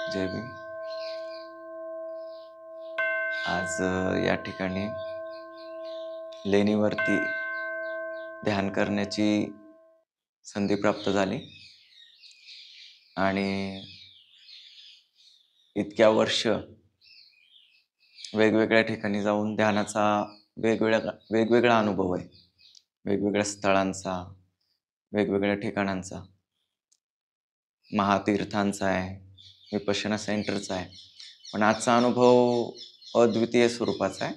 जय भीम. आज या ठिकाणी लेणीवरती ध्यान करण्याची संधी प्राप्त झाली आणि इतक्या वर्ष वेगवेगळ्या ठिकाणी जाऊन ध्यानाचा वेगवेगळा अनुभव आहे. वेगवेगळ्या स्थळांचा, वेगवेगळ्या ठिकाणांचा, महातीर्थांचा आहे, विपश्यना सेंटरचा आहे. पण आजचा अनुभव अद्वितीय स्वरूपाचा आहे.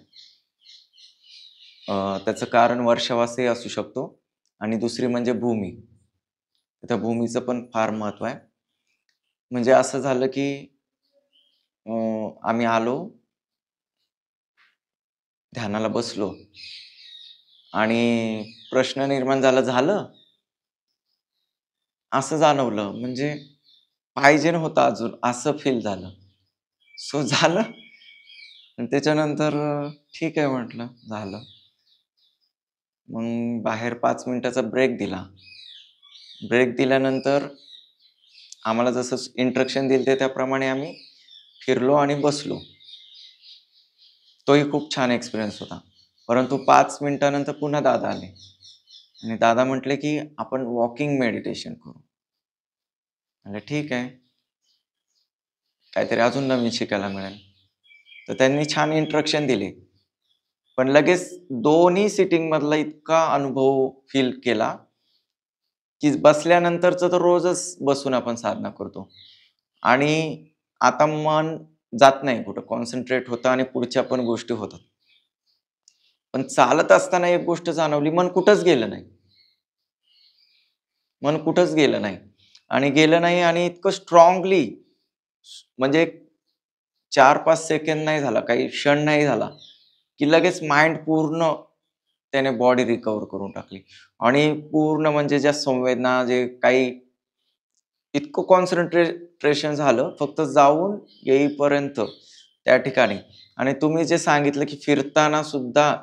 त्याचं कारण वर्षावासी असू शकतो आणि दुसरी म्हणजे भूमी. त्या भूमीचं पण फार महत्त्व आहे. म्हणजे असं झालं की आम्ही आलो, ध्यानाला बसलो आणि प्रश्न निर्माण झालं असं जाणवलं. म्हणजे पाहिजे नव्हतं अजून असं फील झालं. सो झालं आणि त्याच्यानंतर ठीक आहे म्हटलं, झालं. मग बाहेर 5 मिनिटाचा ब्रेक दिला. ब्रेक दिल्यानंतर आम्हाला जसं इंस्ट्रक्शन दिले त्याप्रमाणे आम्ही फिरलो आणि बसलो. तोही खूप छान एक्सपिरियन्स होता. परंतु 5 मिनिटानंतर पुन्हा दादा आले आणि दादा म्हटले की आपण वॉकिंग मेडिटेशन करू. म्हणलं ठीक आहे, काहीतरी अजून नवीन शिकायला मिळेल. तर त्यांनी छान इंस्ट्रक्शन दिले. पण लगेच दोन्ही सिटिंग मधला इतका अनुभव फील केला की बसल्यानंतरचं तर रोजच बसून आपण साधना करतो आणि आता मन जात नाही कुठं, कॉन्सन्ट्रेट होतं आणि पुढच्या पण गोष्टी होतात. पण चालत असताना एक गोष्ट जाणवली, मन कुठंच गेलं नाही. मन कुठंच गेलं नाही आणि इतकं स्ट्रॉंगली म्हणजे 4-5 सेकंद नाही झाला, काही क्षण नाही झाला, की लगेच माइंड पूर्ण त्याने बॉडी रिकव्हर करून टाकली आणि पूर्ण म्हणजे ज्या संवेदना जे काही इतकं कॉन्सन्ट्रेशन झालं फक्त जाऊन येईपर्यंत त्या ठिकाणी. आणि तुम्ही जे सांगितलं की फिरताना सुद्धा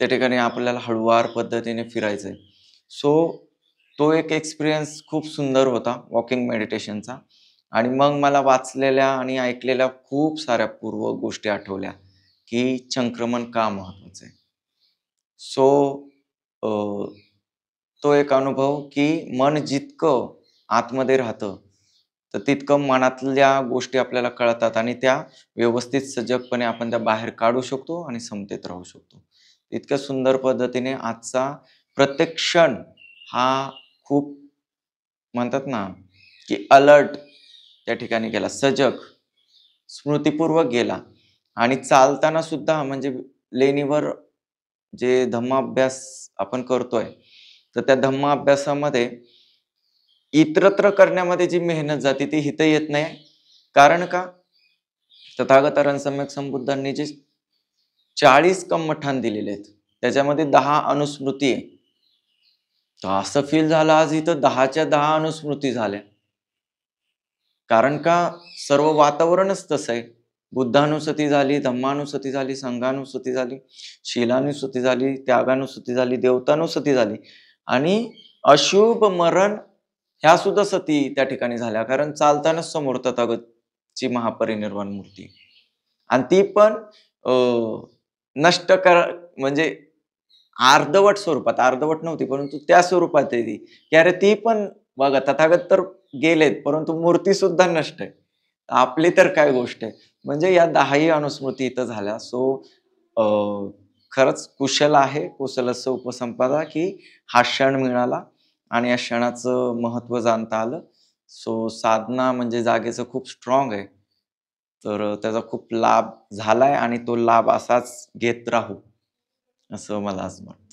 त्या ठिकाणी आपल्याला हळूवार पद्धतीने फिरायचंय. सो तो एक एक्सपिरियन्स खूप सुंदर होता वॉकिंग मेडिटेशनचा. आणि मग मला वाचलेल्या आणि ऐकलेल्या खूप साऱ्या पूर्व गोष्टी आठवल्या की संक्रमण का महत्वाचं आहे. सो तो एक अनुभव की मन जितकं आतमध्ये राहतं, तर तितकं मनातल्या गोष्टी आपल्याला कळतात आणि त्या व्यवस्थित सजगपणे आपण त्या बाहेर काढू शकतो आणि समतेत राहू शकतो. इतक्या सुंदर पद्धतीने आजचा प्रत्येक क्षण हा खूप म्हणतात ना, की अलर्ट त्या ठिकाणी गेला, सजग, स्मृतिपूर्वक गेला. आणि चालताना सुद्धा म्हणजे लेणीवर जे धम्माभ्यास आपण करतोय, तर त्या धम्माभ्यासामध्ये इतरत्र करण्यामध्ये जी मेहनत जाते ती इथं येत नाही. कारण का? तथागत सम्यक संबुद्धांनी जे 40 कम्मठान दिलेले आहेत, त्याच्यामध्ये 10 अनुस्मृती आहे. तर असं फील झालं आज इथं 10च्या 10 अनुस्मृती झाल्या. कारण का सर्व वातावरणच तसं आहे. बुद्धानुස්සती झाली, धम्मानुස්සती झाली, संघानुස්සती झाली, शीलानुස්සती झाली, त्यागानुස්සती झाली, देवतानुස්සती झाली आणि अशुभ मरण ह्या सुद्धा सती त्या ठिकाणी झाल्या. कारण चालतानाच समोर तथागतची महापरिनिर्वाण मूर्ती आणि ती पण नष्ट म्हणजे अर्धवट स्वरूपात, अर्धवट नव्हती परंतु त्या स्वरूपात आहे ती, की अरे ती पण बघा तथागत तर गेलेत परंतु मूर्ती सुद्धा नष्ट आहे. आपली तर काय गोष्ट आहे. म्हणजे या 10ही अनुस्मृती इथं झाल्या. सो खरंच कुशल आहे, कुशलस्य उपसंपदा, की हा क्षण मिळाला आणि या क्षणाचं महत्त्व जाणता आलं. सो साधना म्हणजे जागेचं खूप स्ट्रॉंग आहे. तर त्याचा खूप लाभ झालाय आणि तो लाभ असाच घेत राहू, असं मला आज वाटतं.